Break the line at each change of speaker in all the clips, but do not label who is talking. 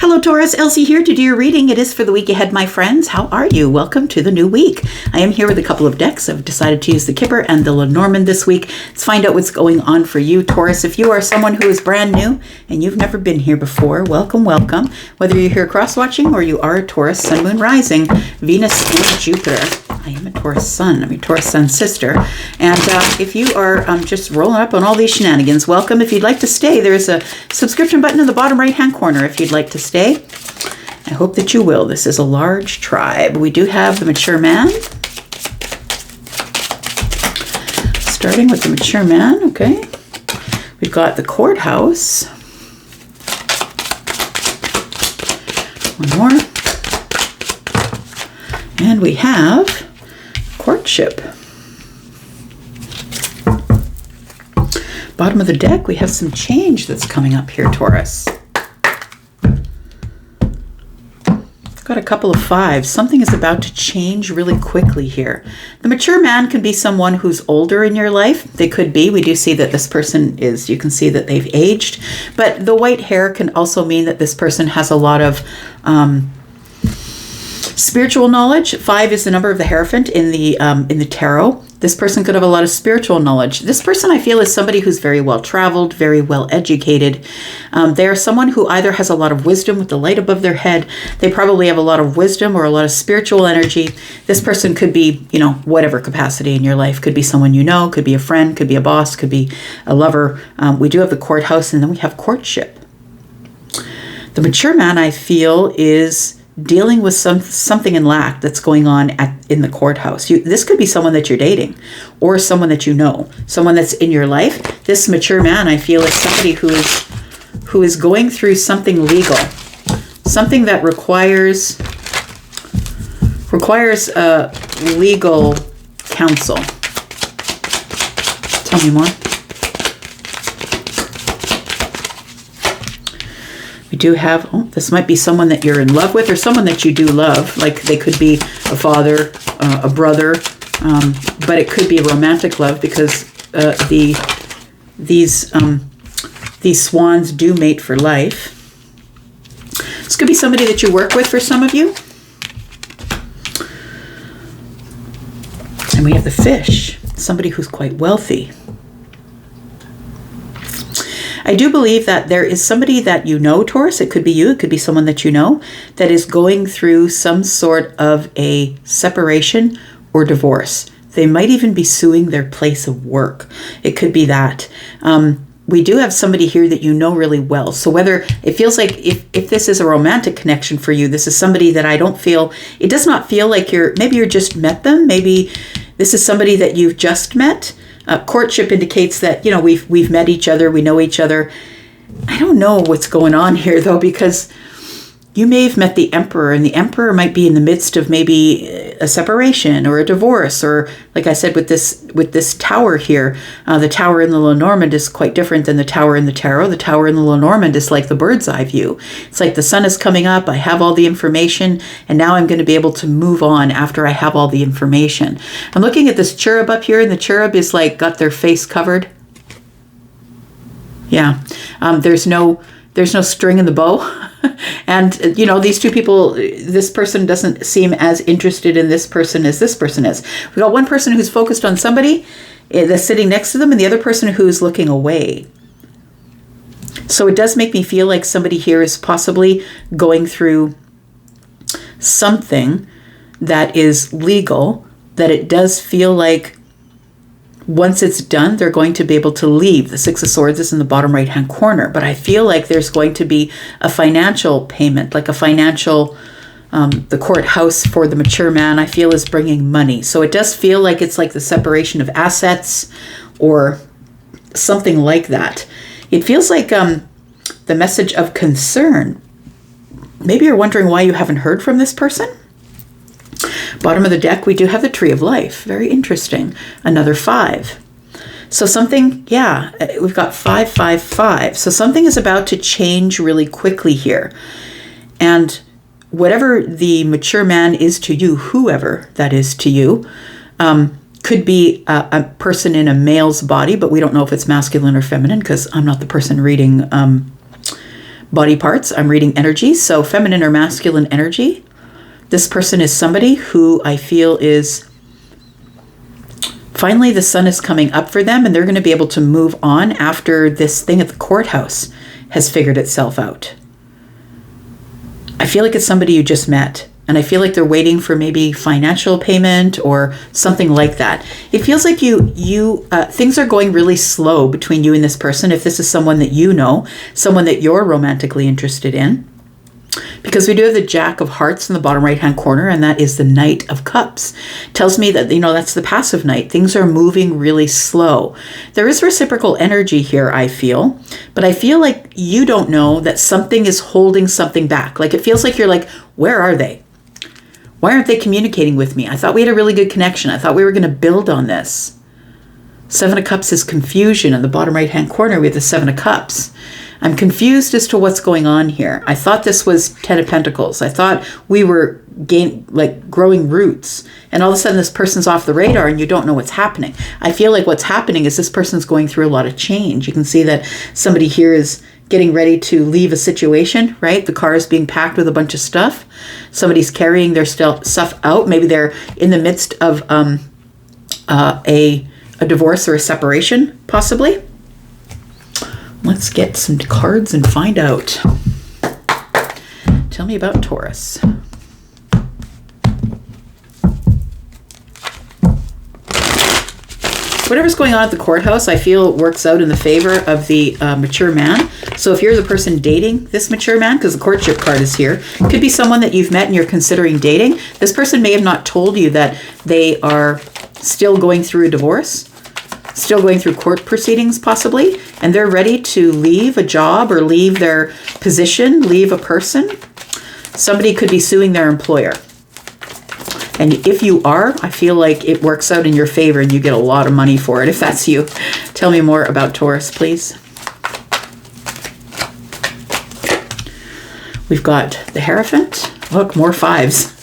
Hello Taurus, Elsie here to do your reading. It is for the week ahead, my friends. How are you? Welcome to the new week. I am here with a couple of decks. I've decided to use the Kipper and the Lenormand this week. Let's find out what's going on for you, Taurus. If you are someone who is brand new and you've never been here before, welcome, welcome. Whether you're here cross-watching or you are a Taurus, Sun, Moon, Rising, Venus, and Jupiter. I am a Taurus Sun. I'm a Taurus Sun sister. And if you are just rolling up on all these shenanigans, welcome. If you'd like to stay, there's a subscription button in the bottom right-hand corner if you'd like to stay. I hope that you will. This is a large tribe. We do have the Mature Man. Starting with the Mature Man, okay. We've got the Courthouse. One more. And we have Courtship. Bottom of the deck, we have some change that's coming up here, Taurus. Got a couple of fives. Something is about to change really quickly here. The Mature Man can be someone who's older in your life. They could be. We do see that this person is, you can see that they've aged. But the white hair can also mean that this person has a lot of spiritual knowledge. 5 is the number of the Hierophant in the tarot. This person could have a lot of spiritual knowledge. This person, I feel, is somebody who's very well traveled, very well educated. They are someone who either has a lot of wisdom with the light above their head. They probably have a lot of wisdom or a lot of spiritual energy. This person could be, you know, whatever capacity in your life. Could be someone you know, could be a friend, could be a boss, could be a lover. We do have the Courthouse, and then we have Courtship. The Mature Man, I feel, is dealing with something in lack that's going on in the courthouse. This could be someone that you're dating or someone that you know, someone that's in your life. This Mature Man, I feel, is somebody who is going through something legal, something that requires legal counsel. Tell me more. We do have, this might be someone that you're in love with or someone that you do love. Like they could be a father, a brother, but it could be a romantic love because these swans do mate for life. This could be somebody that you work with for some of you. And we have the Fish, somebody who's quite wealthy. I do believe that there is somebody that you know, Taurus, it could be you, it could be someone that you know, that is going through some sort of a separation or divorce. They might even be suing their place of work. It could be that. We do have somebody here that you know really well. So whether it feels like if this is a romantic connection for you, this is somebody that I don't feel, it does not feel like maybe you're just met them. Maybe this is somebody that you've just met. Courtship indicates that, you know, we've met each other, we know each other. I don't know what's going on here though, because you may have met the Emperor, and the Emperor might be in the midst of maybe a separation or a divorce, or like I said with this Tower here, the Tower in the Lenormand is quite different than the Tower in the Tarot. The Tower in the Lenormand is like the bird's eye view. It's like the sun is coming up, I have all the information, and now I'm going to be able to move on after I have all the information. I'm looking at this cherub up here, and the cherub is like got their face covered. Yeah, there's no string in the bow. And, you know, these two people, this person doesn't seem as interested in this person as this person is. We got one person who's focused on somebody that's sitting next to them, and the other person who's looking away. So it does make me feel like somebody here is possibly going through something that is legal, that it does feel like once it's done, they're going to be able to leave. The Six of Swords is in the bottom right-hand corner, but I feel like there's going to be a financial payment, like a financial, the Courthouse for the Mature Man, I feel, is bringing money. So it does feel like it's like the separation of assets or something like that. It feels like the message of concern. Maybe you're wondering why you haven't heard from this person. Bottom of the deck, we do have the Tree of Life. Very interesting. Another 5. So something, yeah, we've got 5, 5, 5. So something is about to change really quickly here. And whatever the Mature Man is to you, whoever that is to you, could be a person in a male's body, but we don't know if it's masculine or feminine because I'm not the person reading body parts. I'm reading energy. So feminine or masculine energy. This person is somebody who I feel is finally the sun is coming up for them, and they're going to be able to move on after this thing at the courthouse has figured itself out. I feel like it's somebody you just met, and I feel like they're waiting for maybe financial payment or something like that. It feels like things are going really slow between you and this person. If this is someone that you know, someone that you're romantically interested in, because we do have the Jack of Hearts in the bottom right-hand corner, and that is the Knight of Cups. Tells me that, that's the passive knight. Things are moving really slow. There is reciprocal energy here, I feel, but I feel like you don't know that something is holding something back. Like it feels like you're like, where are they? Why aren't they communicating with me? I thought we had a really good connection. I thought we were going to build on this. Seven of Cups is confusion. In the bottom right-hand corner, we have the Seven of Cups. I'm confused as to what's going on here. I thought this was Ten of Pentacles. I thought we were growing roots. And all of a sudden this person's off the radar and you don't know what's happening. I feel like what's happening is this person's going through a lot of change. You can see that somebody here is getting ready to leave a situation, right? The car is being packed with a bunch of stuff. Somebody's carrying their stuff out. Maybe they're in the midst of a divorce or a separation, possibly. Let's get some cards and find out. Tell me about Taurus. Whatever's going on at the courthouse, I feel works out in the favor of the mature man. So if you're the person dating this mature man, because the courtship card is here, could be someone that you've met and you're considering dating. This person may have not told you that they are still going through a divorce, still going through court proceedings possibly, and they're ready to leave a job or leave their position, leave a person. Somebody could be suing their employer. And if you are, I feel like it works out in your favor and you get a lot of money for it if that's you. Tell me more about Taurus, please. We've got the Hierophant. Look, more fives.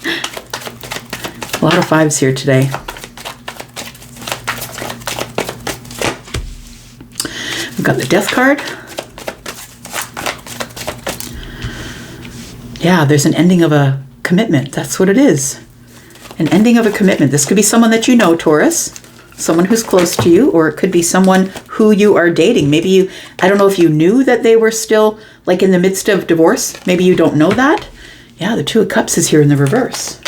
A lot of fives here today. We've got the Death card. Yeah, there's an ending of a commitment. That's what it is. An ending of a commitment. This could be someone that you know, Taurus, someone who's close to you, or it could be someone who you are dating. Maybe I don't know if you knew that they were still like in the midst of divorce. Maybe you don't know that. Yeah, the Two of Cups is here in the reverse.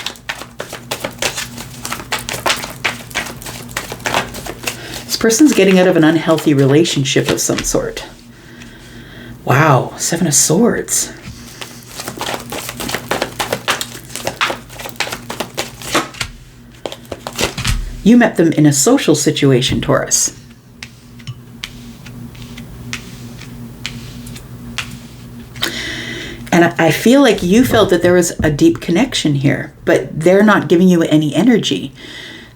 This person's getting out of an unhealthy relationship of some sort. Wow, Seven of Swords. You met them in a social situation, Taurus. And I feel like you felt that there was a deep connection here, but they're not giving you any energy.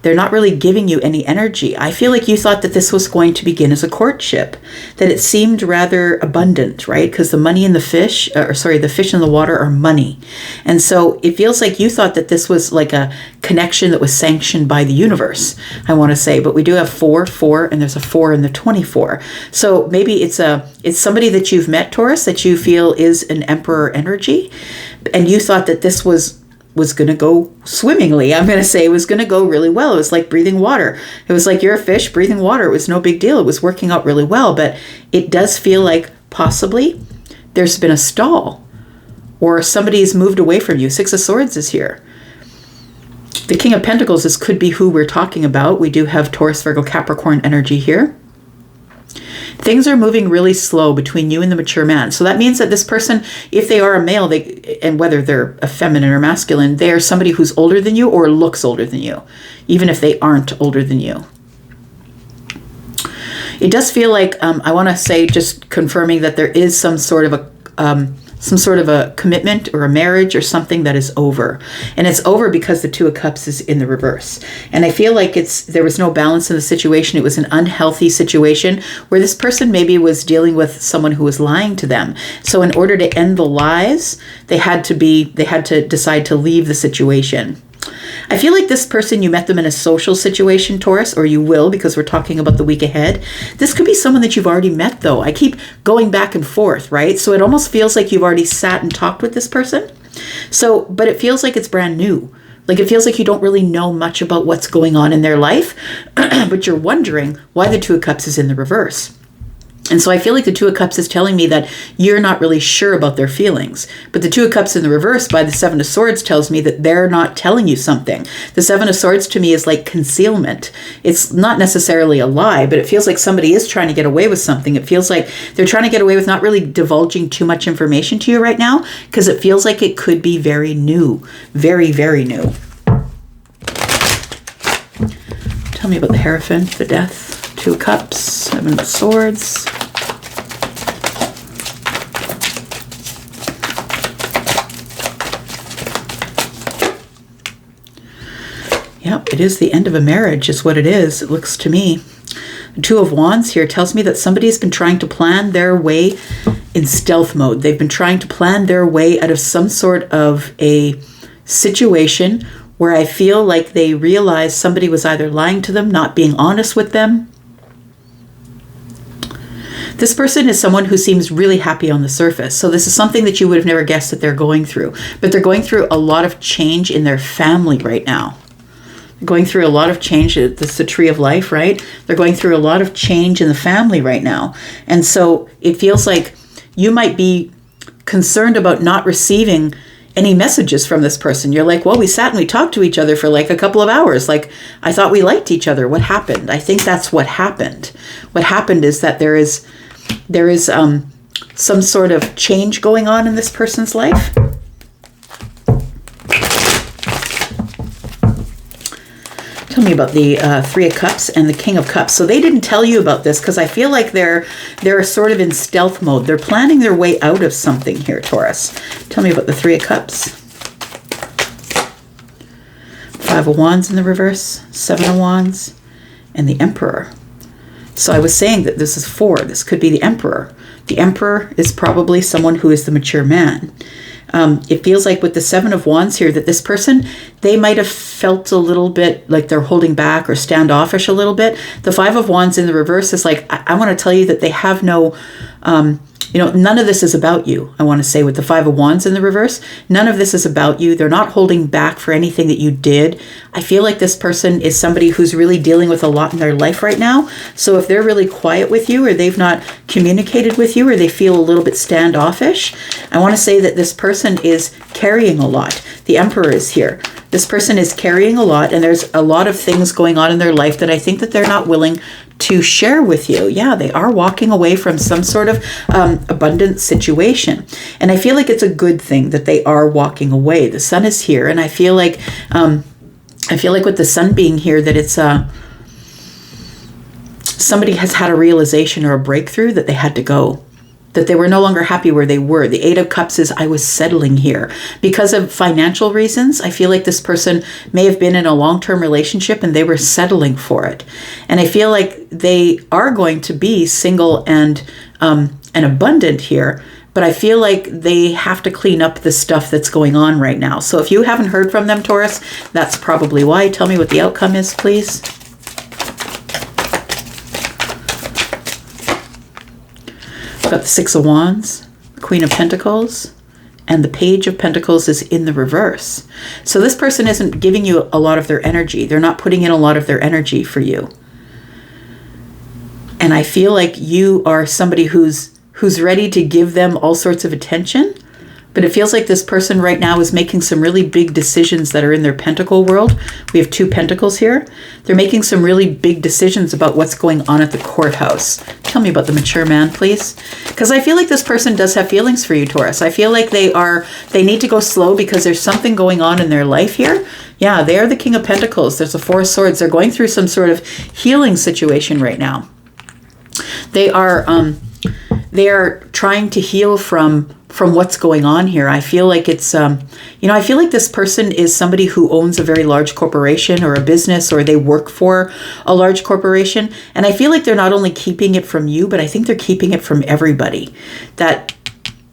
They're not really giving you any energy. I feel like you thought that this was going to begin as a courtship, that it seemed rather abundant, right? Because the money in the fish, the fish in the water are money. And so it feels like you thought that this was like a connection that was sanctioned by the universe, I want to say. But we do have 4, and there's a 4 in the 24. So maybe it's somebody that you've met, Taurus, that you feel is an emperor energy. And you thought that this was going to go swimmingly. I'm going to say it was going to go really well. It was like breathing water. It was like you're a fish breathing water. It was no big deal. It was working out really well, but it does feel like possibly there's been a stall or somebody's moved away from you. 6 of Swords is here. The King of Pentacles could be who we're talking about. We do have Taurus, Virgo, Capricorn energy here. Things are moving really slow between you and the mature man. So that means that this person, if they are a male, and whether they're a feminine or masculine, they are somebody who's older than you or looks older than you, even if they aren't older than you. It does feel like, I want to say, just confirming that there is some sort of a commitment or a marriage or something that is over. And it's over because the Two of Cups is in the reverse. And I feel like there was no balance in the situation. It was an unhealthy situation where this person maybe was dealing with someone who was lying to them. So in order to end the lies, they had to decide to leave the situation. I feel like this person, you met them in a social situation, Taurus, or you will, because we're talking about the week ahead. This could be someone that you've already met, though. I keep going back and forth, right? So it almost feels like you've already sat and talked with this person. So, but it feels like it's brand new. Like it feels like you don't really know much about what's going on in their life, but you're wondering why the Two of Cups is in the reverse. And so I feel like the Two of Cups is telling me that you're not really sure about their feelings. But the Two of Cups in the reverse by the Seven of Swords tells me that they're not telling you something. The Seven of Swords to me is like concealment. It's not necessarily a lie, but it feels like somebody is trying to get away with something. It feels like they're trying to get away with not really divulging too much information to you right now, because it feels like it could be very new. Very, very new. Tell me about the Hierophant, the Death, Two of Cups, Seven of Swords. Yep, it is the end of a marriage is what it is, it looks to me. The Two of Wands here tells me that somebody's been trying to plan their way in stealth mode. They've been trying to plan their way out of some sort of a situation where I feel like they realized somebody was either lying to them, not being honest with them. This person is someone who seems really happy on the surface. So this is something that you would have never guessed that they're going through. But they're going through a lot of change in their family right now. They're going through a lot of change. This is the Tree of Life, right? They're going through a lot of change in the family right now. And so it feels like you might be concerned about not receiving any messages from this person. You're like, well, we sat and we talked to each other for like a couple of hours. Like, I thought we liked each other. What happened? I think that's what happened. What happened is that there is some sort of change going on in this person's life. Tell me about the Three of Cups and the King of Cups. So they didn't tell you about this because I feel like they're sort of in stealth mode. They're planning their way out of something here, Taurus. Tell me about the Three of Cups. Five of Wands in the reverse, Seven of Wands, and the Emperor. So I was saying that this is four. This could be the Emperor. The Emperor is probably someone who is the mature man. It feels like with the Seven of Wands here that this person, they might have felt a little bit like they're holding back or standoffish a little bit. The Five of Wands in the reverse is like, I want to tell you that they have no, none of this is about you. I want to say with the Five of Wands in the reverse, none of this is about you. They're not holding back for anything that you did. I feel like this person is somebody who's really dealing with a lot in their life right now. So if they're really quiet with you or they've not communicated with you or they feel a little bit standoffish, I want to say that this person is carrying a lot. The Emperor is here. This person is carrying a lot and there's a lot of things going on in their life that I think that they're not willing to share with you. Yeah, they are walking away from some sort of abundant situation. And I feel like it's a good thing that they are walking away. The Sun is here and I feel like with the Sun being here that it's somebody has had a realization or a breakthrough that they had to go. That they were no longer happy where they were. The Eight of Cups is, I was settling here. Because of financial reasons, I feel like this person may have been in a long-term relationship and they were settling for it. And I feel like they are going to be single and abundant here, but I feel like they have to clean up the stuff that's going on right now. So if you haven't heard from them, Taurus, that's probably why. Tell me what the outcome is, please. Got the Six of Wands, the Queen of Pentacles, and the Page of Pentacles is in the reverse. So this person isn't giving you a lot of their energy. They're not putting in a lot of their energy for you. And I feel like you are somebody who's ready to give them all sorts of attention. But it feels like this person right now is making some really big decisions that are in their pentacle world. We have two pentacles here. They're making some really big decisions about what's going on at the courthouse. Tell me about the mature man, please. Because I feel like this person does have feelings for you, Taurus. I feel like they need to go slow because there's something going on in their life here. Yeah, they are the King of Pentacles. There's a Four of Swords. They're going through some sort of healing situation right now. They are trying to heal from what's going on here. I feel like it's, I feel like this person is somebody who owns a very large corporation or a business, or they work for a large corporation. And I feel like they're not only keeping it from you, but I think they're keeping it from everybody. That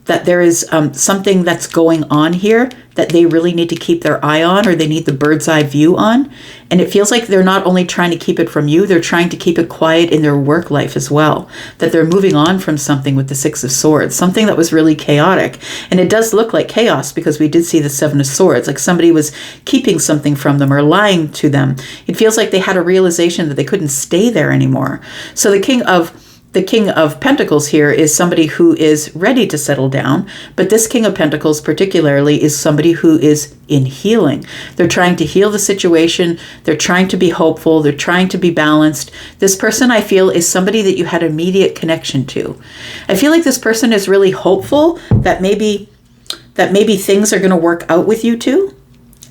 that there is something that's going on here that they really need to keep their eye on, or they need the bird's eye view on. And it feels like they're not only trying to keep it from you, they're trying to keep it quiet in their work life as well. That they're moving on from something with the Six of Swords, something that was really chaotic. And it does look like chaos because we did see the Seven of Swords, like somebody was keeping something from them or lying to them. It feels like they had a realization that they couldn't stay there anymore. So the King of Pentacles here is somebody who is ready to settle down, but this King of Pentacles particularly is somebody who is in healing. They're trying to heal the situation. They're trying to be hopeful. They're trying to be balanced. This person, I feel, is somebody that you had immediate connection to. I feel like this person is really hopeful that maybe things are going to work out with you two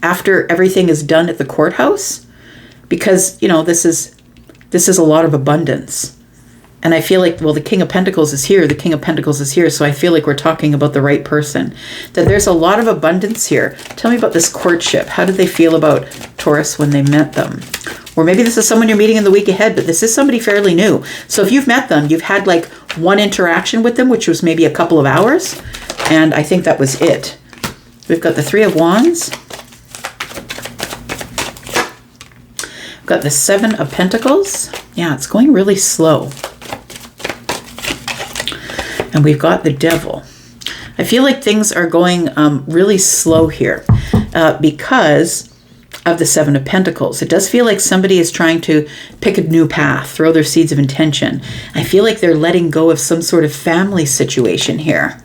after everything is done at the courthouse, because, you know, this is a lot of abundance. And I feel like, well, the King of Pentacles is here. The King of Pentacles is here. So I feel like we're talking about the right person. That there's a lot of abundance here. Tell me about this courtship. How did they feel about Taurus when they met them? Or maybe this is someone you're meeting in the week ahead, but this is somebody fairly new. So if you've met them, you've had like one interaction with them, which was maybe a couple of hours. And I think that was it. We've got the Three of Wands. We've got the Seven of Pentacles. Yeah, it's going really slow. And we've got the Devil. I feel like things are going really slow here because of the Seven of Pentacles. It does feel like somebody is trying to pick a new path, throw their seeds of intention. I feel like they're letting go of some sort of family situation here.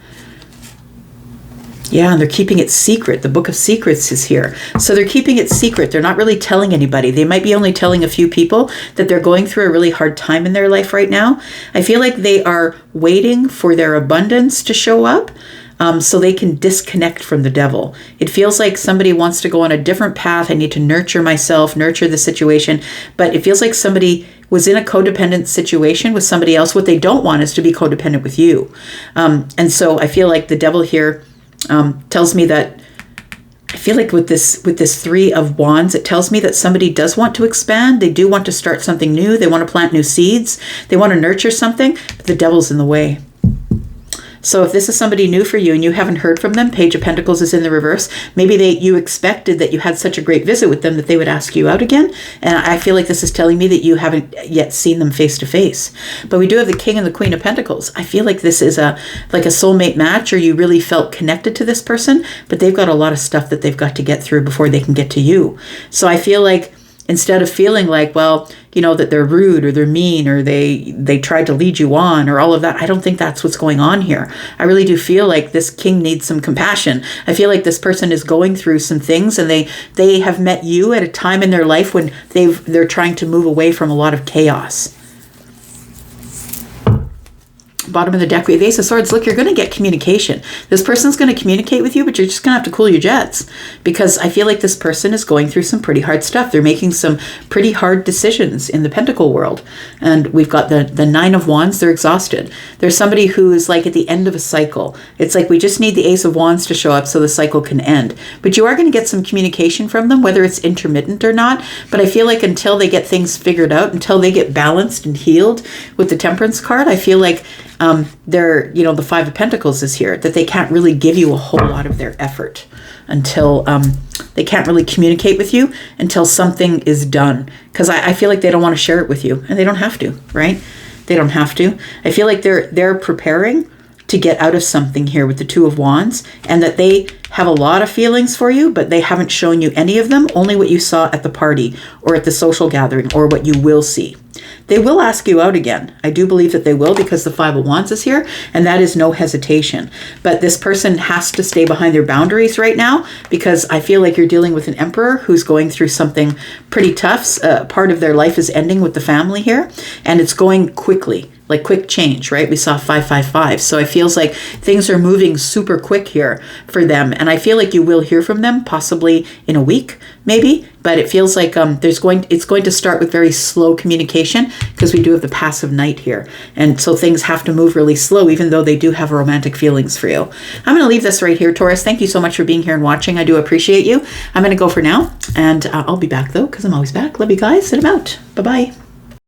Yeah, and they're keeping it secret. The Book of Secrets is here. So they're keeping it secret. They're not really telling anybody. They might be only telling a few people that they're going through a really hard time in their life right now. I feel like they are waiting for their abundance to show up so they can disconnect from the Devil. It feels like somebody wants to go on a different path. I need to nurture myself, nurture the situation. But it feels like somebody was in a codependent situation with somebody else. What they don't want is to be codependent with you. And so I feel like the Devil here tells me that, I feel like with this Three of Wands, it tells me that somebody does want to expand. They do want to start something new. They want to plant new seeds. They want to nurture something, but the Devil's in the way. So if this is somebody new for you and you haven't heard from them, Page of Pentacles is in the reverse. Maybe you expected that you had such a great visit with them that they would ask you out again. And I feel like this is telling me that you haven't yet seen them face to face. But we do have the King and the Queen of Pentacles. I feel like this is like a soulmate match, or you really felt connected to this person, but they've got a lot of stuff that they've got to get through before they can get to you. So I feel like instead of feeling like, well, you know, that they're rude or they're mean or they tried to lead you on or all of that, I don't think that's what's going on here. I really do feel like this king needs some compassion. I feel like this person is going through some things, and they have met you at a time in their life when they're trying to move away from a lot of chaos. Bottom of the deck, we have Ace of Swords. Look, you're going to get communication. This person's going to communicate with you, but you're just going to have to cool your jets, because I feel like this person is going through some pretty hard stuff. They're making some pretty hard decisions in the Pentacle world. And we've got the Nine of Wands. They're exhausted. There's somebody who is like at the end of a cycle. It's like we just need the Ace of Wands to show up so the cycle can end. But you are going to get some communication from them, whether it's intermittent or not. But I feel like until they get things figured out, until they get balanced and healed with the Temperance card, I feel like they're, you know, the Five of Pentacles is here, that they can't really give you a whole lot of their effort until they can't really communicate with you until something is done. Because I feel like they don't want to share it with you, and they don't have to, right? They don't have to. I feel like they're preparing to get out of something here with the Two of Wands, and that they have a lot of feelings for you, but they haven't shown you any of them, only what you saw at the party or at the social gathering, or what you will see. They will ask you out again. I do believe that they will, because the Five of Wands is here, and that is no hesitation. But this person has to stay behind their boundaries right now, because I feel like you're dealing with an Emperor who's going through something pretty tough. Part of their life is ending with the family here, and it's going quickly. Like quick change, right? We saw 555. So it feels like things are moving super quick here for them. And I feel like you will hear from them possibly in a week, maybe. But it feels like it's going to start with very slow communication, because we do have the passive Knight here. And so things have to move really slow, even though they do have romantic feelings for you. I'm going to leave this right here, Taurus. Thank you so much for being here and watching. I do appreciate you. I'm going to go for now. And I'll be back, though, because I'm always back. Love you guys. And I'm out. Bye-bye.